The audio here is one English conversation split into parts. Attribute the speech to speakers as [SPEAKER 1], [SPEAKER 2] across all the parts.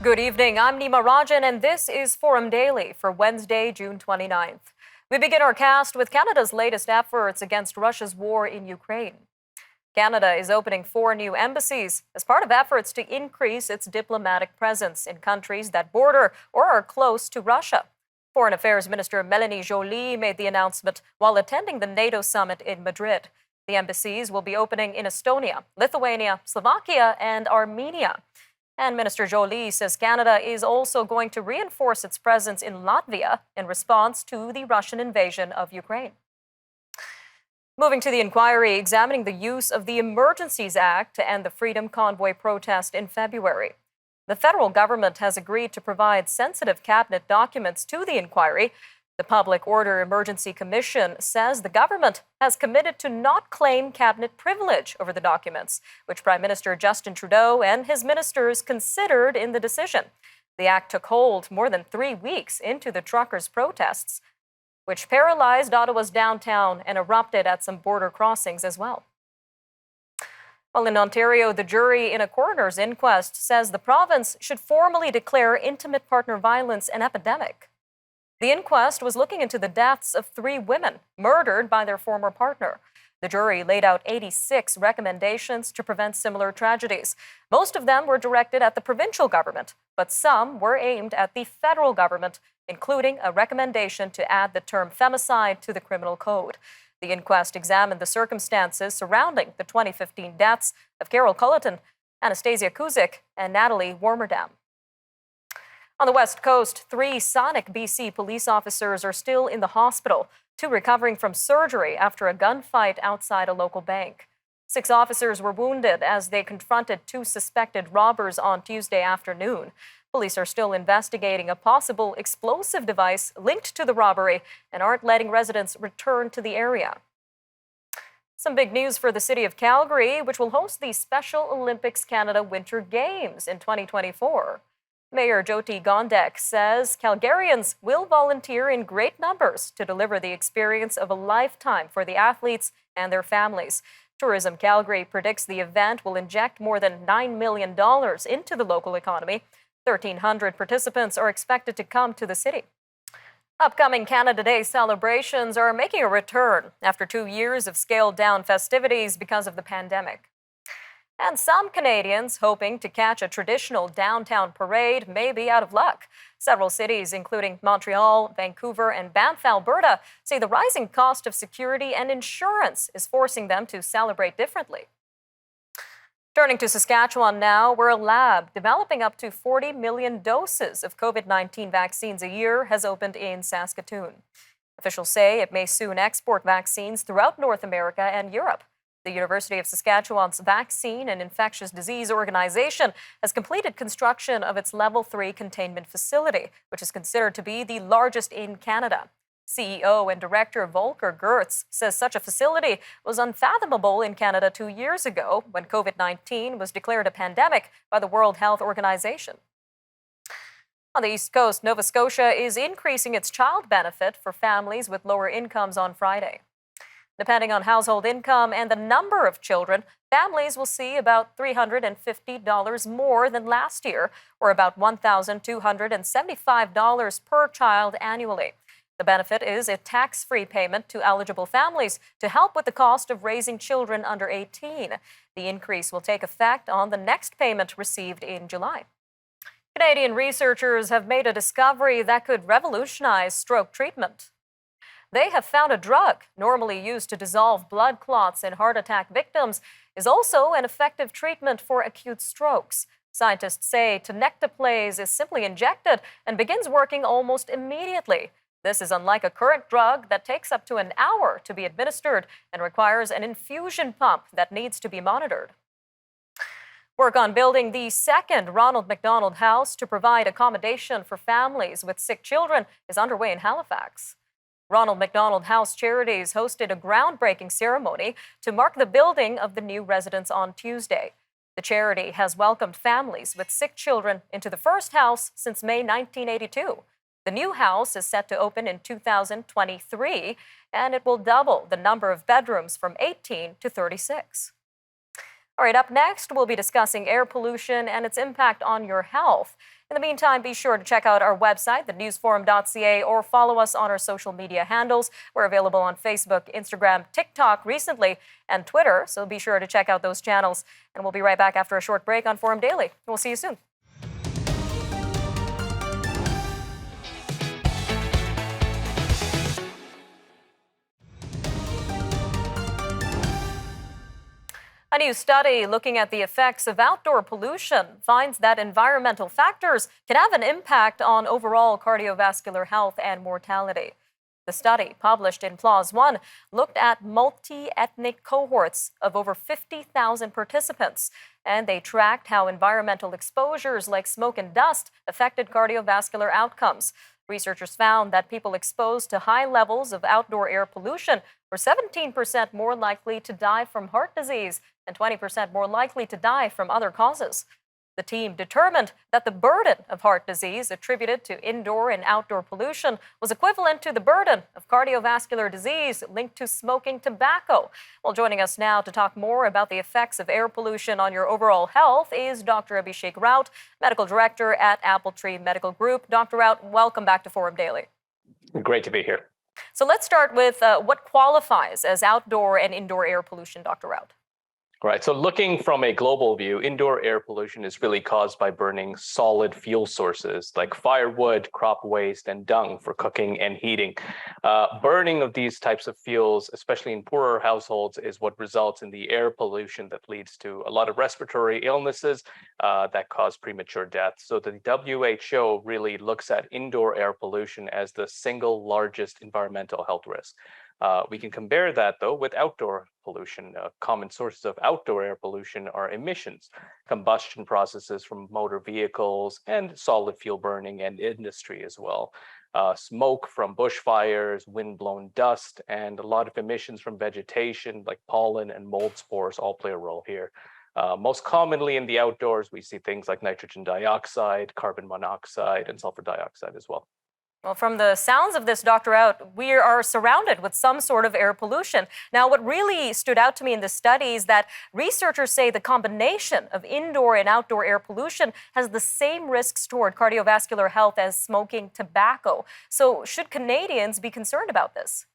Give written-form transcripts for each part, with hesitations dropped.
[SPEAKER 1] Good evening. I'm Nima, and this is Forum Daily for Wednesday, June 29th. We begin our cast with Canada's latest efforts against Russia's war in Ukraine. Canada is opening 4 new embassies as part of efforts to increase its diplomatic presence in countries that border or are close to Russia. Foreign Affairs Minister Mélanie Joly made the announcement while attending the NATO summit in Madrid. The embassies will be opening in Estonia, Lithuania, Slovakia, and Armenia. And Minister Joly says Canada is also going to reinforce its presence in Latvia in response to the Russian invasion of Ukraine. Moving to the inquiry examining the use of the Emergencies Act to end the Freedom Convoy protest in February. The federal government has agreed to provide sensitive cabinet documents to the inquiry. The Public Order Emergency Commission says the government has committed to not claim cabinet privilege over the documents, which Prime Minister Justin Trudeau and his ministers considered in the decision. The act took hold more than 3 weeks into the truckers' protests, which paralyzed Ottawa's downtown and erupted at some border crossings as well. While in Ontario, the jury in a coroner's inquest says the province should formally declare intimate partner violence an epidemic. The inquest was looking into the deaths of 3 women murdered by their former partner. The jury laid out 86 recommendations to prevent similar tragedies. Most of them were directed at the provincial government, but some were aimed at the federal government, including a recommendation to add the term femicide to the criminal code. The inquest examined the circumstances surrounding the 2015 deaths of Carol Culleton, Anastasia Kuzik, and Natalie Warmerdam. On the West Coast, 3 Sonic, BC police officers are still in the hospital, 2 recovering from surgery after a gunfight outside a local bank. 6 officers were wounded as they confronted 2 suspected robbers on Tuesday afternoon. Police are still investigating a possible explosive device linked to the robbery and aren't letting residents return to the area. Some big news for the city of Calgary, which will host the Special Olympics Canada Winter Games in 2024. Mayor Jyoti Gondek says Calgarians will volunteer in great numbers to deliver the experience of a lifetime for the athletes and their families. Tourism Calgary predicts the event will inject more than $9 million into the local economy. 1,300 participants are expected to come to the city. Upcoming Canada Day celebrations are making a return after 2 years of scaled-down festivities because of the pandemic. And some Canadians hoping to catch a traditional downtown parade may be out of luck. Several cities, including Montreal, Vancouver, and Banff, Alberta, say the rising cost of security and insurance is forcing them to celebrate differently. Turning to Saskatchewan now, where a lab developing up to 40 million doses of COVID-19 vaccines a year has opened in Saskatoon. Officials say it may soon export vaccines throughout North America and Europe. The University of Saskatchewan's Vaccine and Infectious Disease Organization has completed construction of its Level 3 containment facility, which is considered to be the largest in Canada. CEO and Director Volker Gertz says such a facility was unfathomable in Canada 2 years ago when COVID-19 was declared a pandemic by the World Health Organization. On the East Coast, Nova Scotia is increasing its child benefit for families with lower incomes on Friday. Depending on household income and the number of children, families will see about $350 more than last year, or about $1,275 per child annually. The benefit is a tax-free payment to eligible families to help with the cost of raising children under 18. The increase will take effect on the next payment received in July. Canadian researchers have made a discovery that could revolutionize stroke treatment. They have found a drug normally used to dissolve blood clots in heart attack victims is also an effective treatment for acute strokes. Scientists say tenecteplase is simply injected and begins working almost immediately. This is unlike a current drug that takes up to an hour to be administered and requires an infusion pump that needs to be monitored. Work on building the second Ronald McDonald House to provide accommodation for families with sick children is underway in Halifax. Ronald McDonald House Charities hosted a groundbreaking ceremony to mark the building of the new residence on Tuesday. The charity has welcomed families with sick children into the first house since May 1982. The new house is set to open in 2023, and it will double the number of bedrooms from 18 to 36. All right, up next, we'll be discussing air pollution and its impact on your health. In the meantime, be sure to check out our website, thenewsforum.ca, or follow us on our social media handles. We're available on Facebook, Instagram, TikTok recently, and Twitter, so be sure to check out those channels. And we'll be right back after a short break on Forum Daily. We'll see you soon. A new study looking at the effects of outdoor pollution finds that environmental factors can have an impact on overall cardiovascular health and mortality. The study, published in PLOS One, looked at multi-ethnic cohorts of over 50,000 participants, and they tracked how environmental exposures like smoke and dust affected cardiovascular outcomes. Researchers found that people exposed to high levels of outdoor air pollution were 17% more likely to die from heart disease and 20% more likely to die from other causes. The team determined that the burden of heart disease attributed to indoor and outdoor pollution was equivalent to the burden of cardiovascular disease linked to smoking tobacco. Well, joining us now to talk more about the effects of air pollution on your overall health is Dr. Abhishek Raut, Medical Director at Appletree Medical Group. Dr. Raut, welcome back to Forum Daily.
[SPEAKER 2] Great to be here.
[SPEAKER 1] So let's start with what qualifies as outdoor and indoor air pollution, Dr. Raut.
[SPEAKER 2] Right. So looking from a global view, indoor air pollution is really caused by burning solid fuel sources like firewood, crop waste, and dung for cooking and heating. Burning of these types of fuels, especially in poorer households, is what results in the air pollution that leads to a lot of respiratory illnesses that cause premature death. So the WHO really looks at indoor air pollution as the single largest environmental health risk. We can compare that, though, with outdoor pollution. Common sources of outdoor air pollution are emissions, combustion processes from motor vehicles, and solid fuel burning and industry as well. Smoke from bushfires, wind-blown dust, and a lot of emissions from vegetation like pollen and mold spores all play a role here. Most commonly in the outdoors, we see things like nitrogen dioxide, carbon monoxide, and sulfur dioxide as well.
[SPEAKER 1] Well, from the sounds of this, Dr. Raut, we are surrounded with some sort of air pollution. Now, what really stood out to me in this study is that researchers say the combination of indoor and outdoor air pollution has the same risks toward cardiovascular health as smoking tobacco. So should Canadians be concerned about this?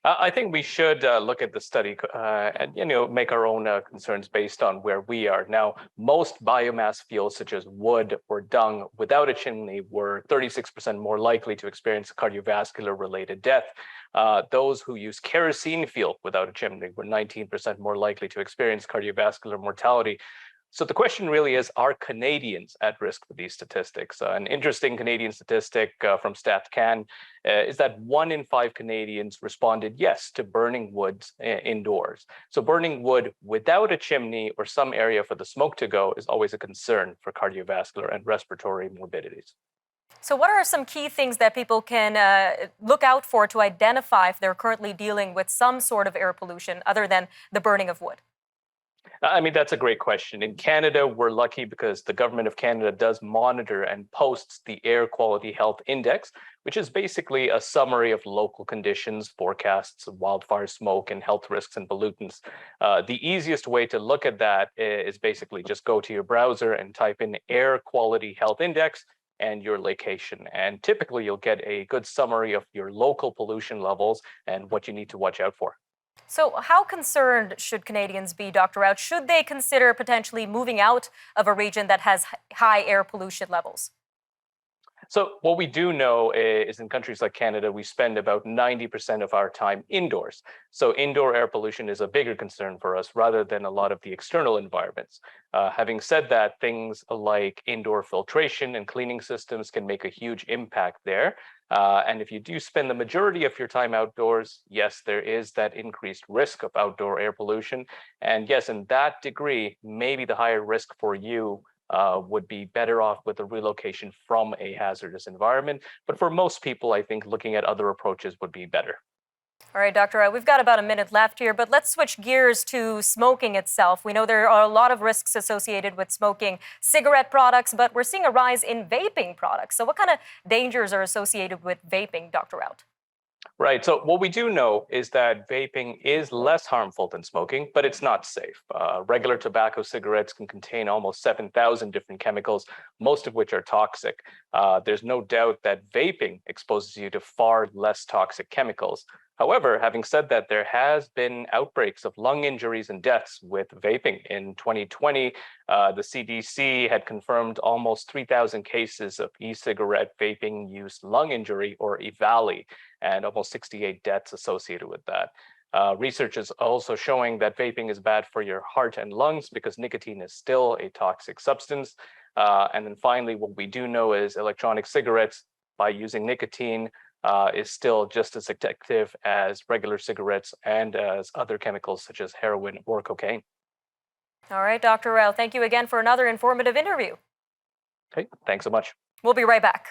[SPEAKER 2] I think we should look at the study and make our own concerns based on where we are. Now, most biomass fuels such as wood or dung without a chimney were 36% more likely to experience cardiovascular related death. Those who use kerosene fuel without a chimney were 19% more likely to experience cardiovascular mortality. So the question really is, are Canadians at risk for these statistics? An interesting Canadian statistic from StatCan is that 1 in 5 Canadians responded yes to burning wood indoors. So burning wood without a chimney or some area for the smoke to go is always a concern for cardiovascular and respiratory morbidities.
[SPEAKER 1] So what are some key things that people can look out for to identify if they're currently dealing with some sort of air pollution other than the burning of wood?
[SPEAKER 2] I mean, that's a great question. In Canada, we're lucky because the government of Canada does monitor and posts the Air Quality Health Index, which is basically a summary of local conditions, forecasts of wildfire smoke, and health risks and pollutants. The easiest way to look at that is basically just go to your browser and type in Air Quality Health Index and your location. And typically, you'll get a good summary of your local pollution levels and what you need to watch out for.
[SPEAKER 1] So how concerned should Canadians be, Dr. Raut? Should they consider potentially moving out of a region that has high air pollution levels?
[SPEAKER 2] So what we do know is in countries like Canada, we spend about 90% of our time indoors. So indoor air pollution is a bigger concern for us rather than a lot of the external environments. Having said that, things like indoor filtration and cleaning systems can make a huge impact there. And if you do spend the majority of your time outdoors, yes, there is that increased risk of outdoor air pollution. And yes, in that degree, maybe the higher risk for you would be better off with a relocation from a hazardous environment. But for most people, I think looking at other approaches would be better.
[SPEAKER 1] All right, Dr. Raut, we've got about a minute left here, but let's switch gears to smoking itself. We know there are a lot of risks associated with smoking cigarette products, but we're seeing a rise in vaping products. So what kind of dangers are associated with vaping, Dr. Raut?
[SPEAKER 2] Right. So what we do know is that vaping is less harmful than smoking, but it's not safe. Regular tobacco cigarettes can contain almost 7,000 different chemicals, most of which are toxic. There's no doubt that vaping exposes you to far less toxic chemicals. However, having said that, there has been outbreaks of lung injuries and deaths with vaping. In 2020, the CDC had confirmed almost 3,000 cases of e-cigarette vaping-induced lung injury, or EVALI, and almost 68 deaths associated with that. Research is also showing that vaping is bad for your heart and lungs because nicotine is still a toxic substance. And then finally, what we do know is electronic cigarettes, by using nicotine, is still just as addictive as regular cigarettes and as other chemicals such as heroin or cocaine.
[SPEAKER 1] All right, Dr. Raut, thank you again for another informative interview.
[SPEAKER 2] Okay, thanks so much.
[SPEAKER 1] We'll be right back.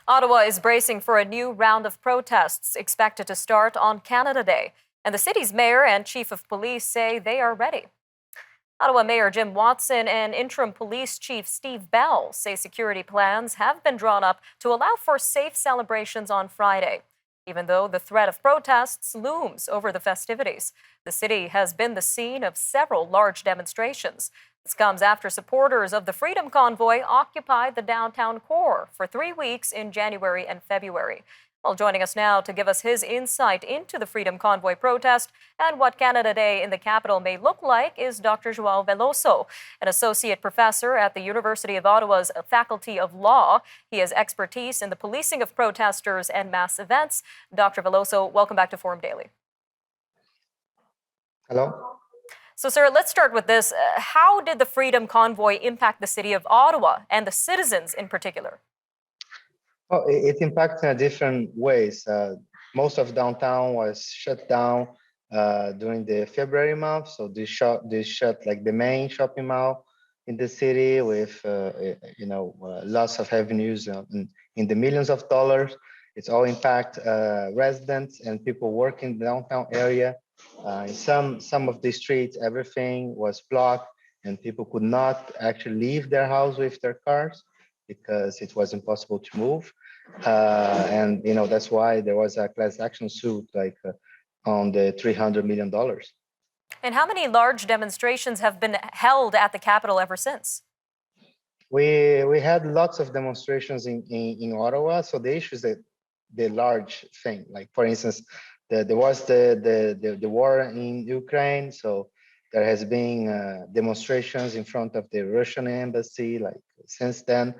[SPEAKER 1] Ottawa is bracing for a new round of protests expected to start on Canada Day, and the city's mayor and chief of police say they are ready. Ottawa Mayor Jim Watson and interim police chief Steve Bell say security plans have been drawn up to allow for safe celebrations on Friday. Even though the threat of protests looms over the festivities, the city has been the scene of several large demonstrations. This comes after supporters of the Freedom Convoy occupied the downtown core for 3 weeks in January and February. Well, joining us now to give us his insight into the Freedom Convoy protest and what Canada Day in the capital may look like is Dr. Joao Velloso, an associate professor at the University of Ottawa's Faculty of Law. He has expertise in the policing of protesters and mass events. Dr. Velloso, welcome back to Forum Daily.
[SPEAKER 3] Hello.
[SPEAKER 1] So, sir, let's start with this. How did the Freedom Convoy impact the city of Ottawa and the citizens in particular?
[SPEAKER 3] Oh, it impacts in different ways. Most of downtown was shut down during the February month. So they shut like the main shopping mall in the city with lots of revenues in the millions of dollars. It's all impact residents and people working in the downtown area. In some of the streets, everything was blocked and people could not actually leave their house with their cars because it was impossible to move. And that's why there was a class action suit on the $300 million.
[SPEAKER 1] And how many large demonstrations have been held at the Capitol ever since?
[SPEAKER 3] We had lots of demonstrations in Ottawa. So the issue is that the large thing, like for instance, there was the war in Ukraine. So there has been demonstrations in front of the Russian embassy. Like since then,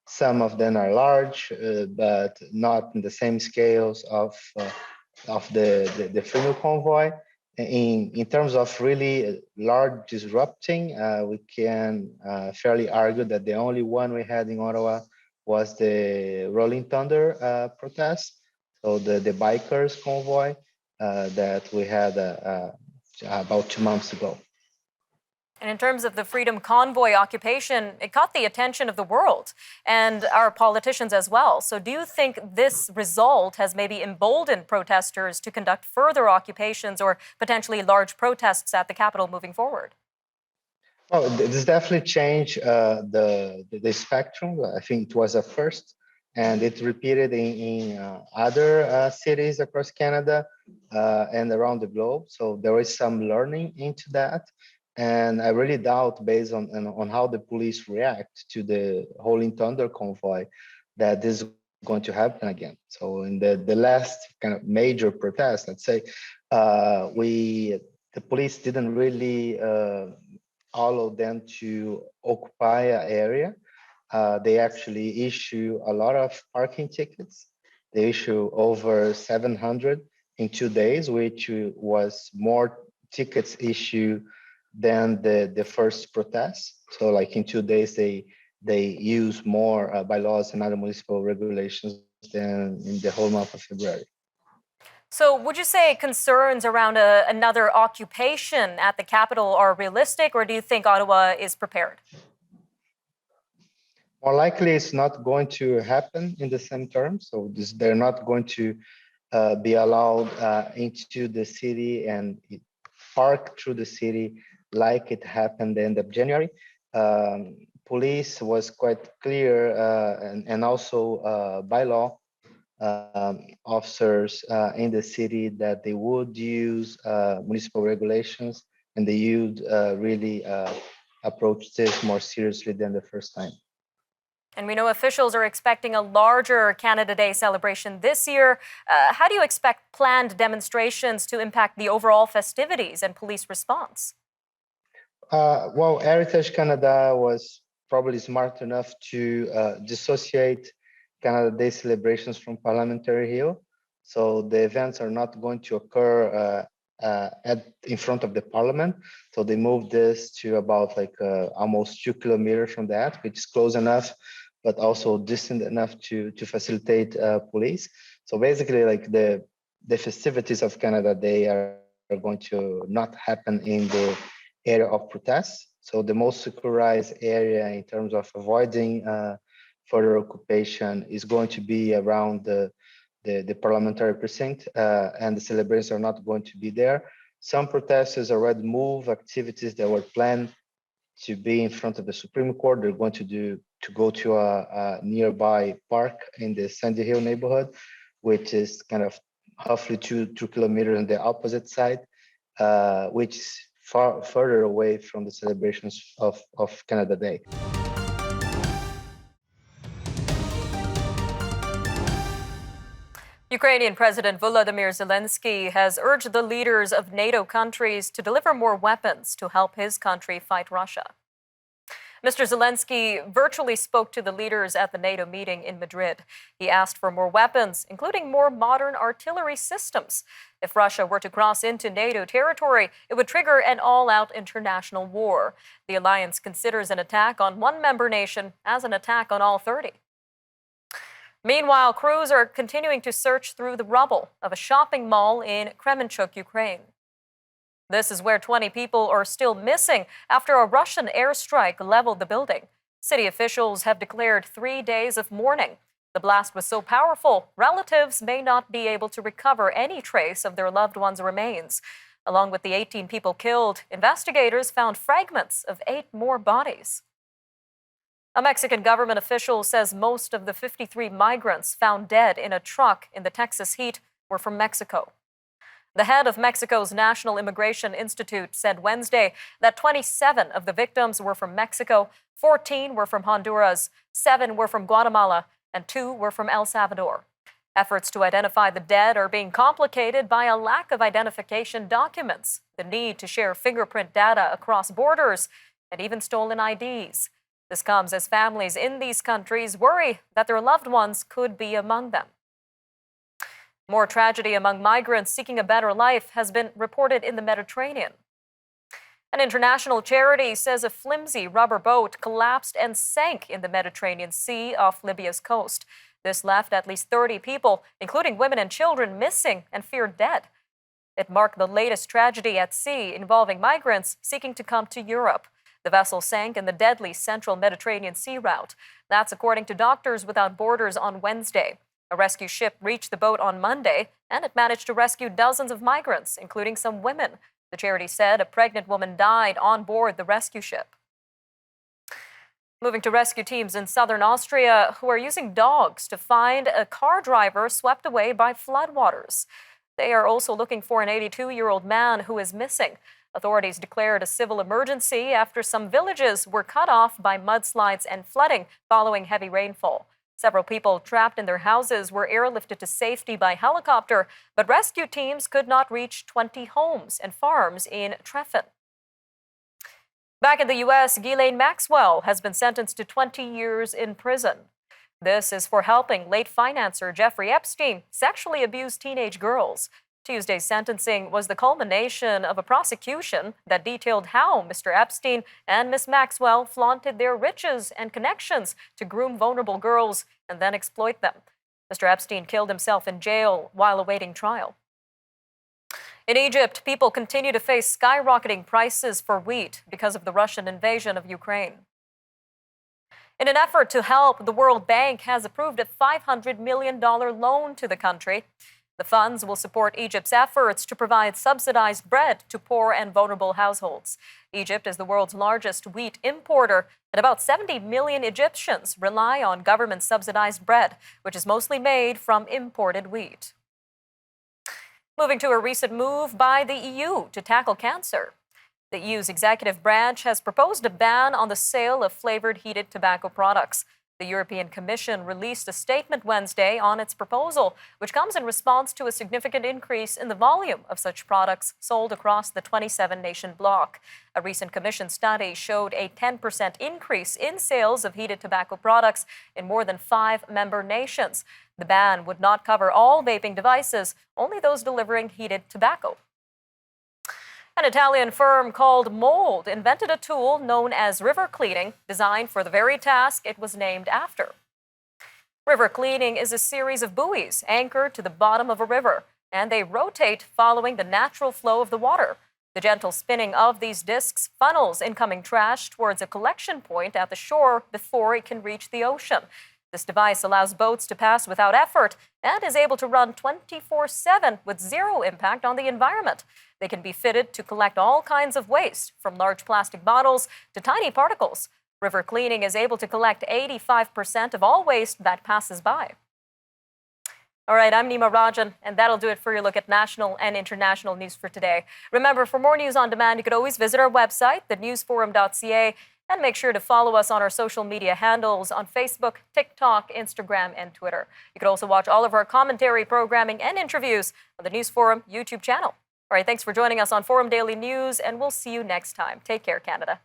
[SPEAKER 3] some of them are large, but not in the same scales of the Freedom Convoy. In terms of really large disrupting, we can fairly argue that the only one we had in Ottawa was the Rolling Thunder protest, so the bikers convoy that we had about 2 months ago.
[SPEAKER 1] And in terms of the Freedom Convoy occupation, it caught the attention of the world and our politicians as well. So do you think this result has maybe emboldened protesters to conduct further occupations or potentially large protests at the Capitol moving forward?
[SPEAKER 3] Oh, this definitely changed the spectrum. I think it was a first, and it repeated in other cities across Canada and around the globe. So there is some learning into that. And I really doubt, based on how the police react to the Rolling Thunder convoy, that this is going to happen again. So in the last kind of major protest, let's say, the police didn't really allow them to occupy an area. They actually issue a lot of parking tickets. They issue over 700 in 2 days, which was more tickets issued than the first protest. So like in 2 days, they use more bylaws and other municipal regulations than in the whole month of February.
[SPEAKER 1] So would you say concerns around another occupation at the Capitol are realistic, or do you think Ottawa is prepared?
[SPEAKER 3] More likely, it's not going to happen in the same terms. So they're not going to be allowed into the city and park through the city like it happened the end of January. Police was quite clear, and also by law, officers in the city that they would use municipal regulations, and they would really approach this more seriously than the first time.
[SPEAKER 1] And we know officials are expecting a larger Canada Day celebration this year. How do you expect planned demonstrations to impact the overall festivities and police response?
[SPEAKER 3] Well, Heritage Canada was probably smart enough to dissociate Canada Day celebrations from Parliamentary Hill. So the events are not going to occur in front of the Parliament. So they moved this to about like almost 2 kilometers from that, which is close enough, but also distant enough to facilitate police. So basically, like the festivities of Canada Day are going to not happen in the area of protests. So the most securized area in terms of avoiding further occupation is going to be around the parliamentary precinct, and the celebrations are not going to be there. Some protesters already moved activities that were planned to be in front of the Supreme Court. They're going to go to a nearby park in the Sandy Hill neighborhood, which is kind of roughly 2 kilometers on the opposite side, which is far further away from the celebrations of Canada Day.
[SPEAKER 1] Ukrainian President Volodymyr Zelensky has urged the leaders of NATO countries to deliver more weapons to help his country fight Russia. Mr. Zelensky virtually spoke to the leaders at the NATO meeting in Madrid. He asked for more weapons, including more modern artillery systems. If Russia were to cross into NATO territory, it would trigger an all-out international war. The alliance considers an attack on one member nation as an attack on all 30. Meanwhile, crews are continuing to search through the rubble of a shopping mall in Kremenchuk, Ukraine. This is where 20 people are still missing after a Russian airstrike leveled the building. City officials have declared 3 days of mourning. The blast was so powerful, relatives may not be able to recover any trace of their loved ones' remains. Along with the 18 people killed, investigators found fragments of 8 more bodies. A Mexican government official says most of the 53 migrants found dead in a truck in the Texas heat were from Mexico. The head of Mexico's National Immigration Institute said Wednesday that 27 of the victims were from Mexico, 14 were from Honduras, 7 were from Guatemala, and 2 were from El Salvador. Efforts to identify the dead are being complicated by a lack of identification documents, the need to share fingerprint data across borders, and even stolen IDs. This comes as families in these countries worry that their loved ones could be among them. More tragedy among migrants seeking a better life has been reported in the Mediterranean. An international charity says a flimsy rubber boat collapsed and sank in the Mediterranean Sea off Libya's coast. This left at least 30 people, including women and children, missing and feared dead. It marked the latest tragedy at sea involving migrants seeking to come to Europe. The vessel sank in the deadly central Mediterranean sea route. That's according to Doctors Without Borders on Wednesday. A rescue ship reached the boat on Monday, and it managed to rescue dozens of migrants, including some women. The charity said a pregnant woman died on board the rescue ship. Moving to rescue teams in southern Austria who are using dogs to find a car driver swept away by floodwaters. They are also looking for an 82-year-old man who is missing. Authorities declared a civil emergency after some villages were cut off by mudslides and flooding following heavy rainfall. Several people trapped in their houses were airlifted to safety by helicopter, but rescue teams could not reach 20 homes and farms in Treffen. Back in the U.S., Ghislaine Maxwell has been sentenced to 20 years in prison. This is for helping late financier Jeffrey Epstein sexually abuse teenage girls. Tuesday's sentencing was the culmination of a prosecution that detailed how Mr. Epstein and Ms. Maxwell flaunted their riches and connections to groom vulnerable girls and then exploit them. Mr. Epstein killed himself in jail while awaiting trial. In Egypt, people continue to face skyrocketing prices for wheat because of the Russian invasion of Ukraine. In an effort to help, the World Bank has approved a $500 million loan to the country. The funds will support Egypt's efforts to provide subsidized bread to poor and vulnerable households. Egypt is the world's largest wheat importer, and about 70 million Egyptians rely on government-subsidized bread, which is mostly made from imported wheat. Moving to a recent move by the EU to tackle cancer. The EU's executive branch has proposed a ban on the sale of flavored heated tobacco products. The European Commission released a statement Wednesday on its proposal, which comes in response to a significant increase in the volume of such products sold across the 27-nation bloc. A recent Commission study showed a 10% increase in sales of heated tobacco products in more than 5 member nations. The ban would not cover all vaping devices, only those delivering heated tobacco. An Italian firm called Mold invented a tool known as river cleaning, designed for the very task it was named after. River cleaning is a series of buoys anchored to the bottom of a river, and they rotate following the natural flow of the water. The gentle spinning of these discs funnels incoming trash towards a collection point at the shore before it can reach the ocean. This device allows boats to pass without effort and is able to run 24/7 with zero impact on the environment. They can be fitted to collect all kinds of waste, from large plastic bottles to tiny particles. River cleaning is able to collect 85% of all waste that passes by. All right, I'm Nima Rajan, and that'll do it for your look at national and international news for today. Remember, for more news on demand, you could always visit our website, thenewsforum.ca, and make sure to follow us on our social media handles on Facebook, TikTok, Instagram, and Twitter. You can also watch all of our commentary, programming, and interviews on the News Forum YouTube channel. All right, thanks for joining us on Forum Daily News, and we'll see you next time. Take care, Canada.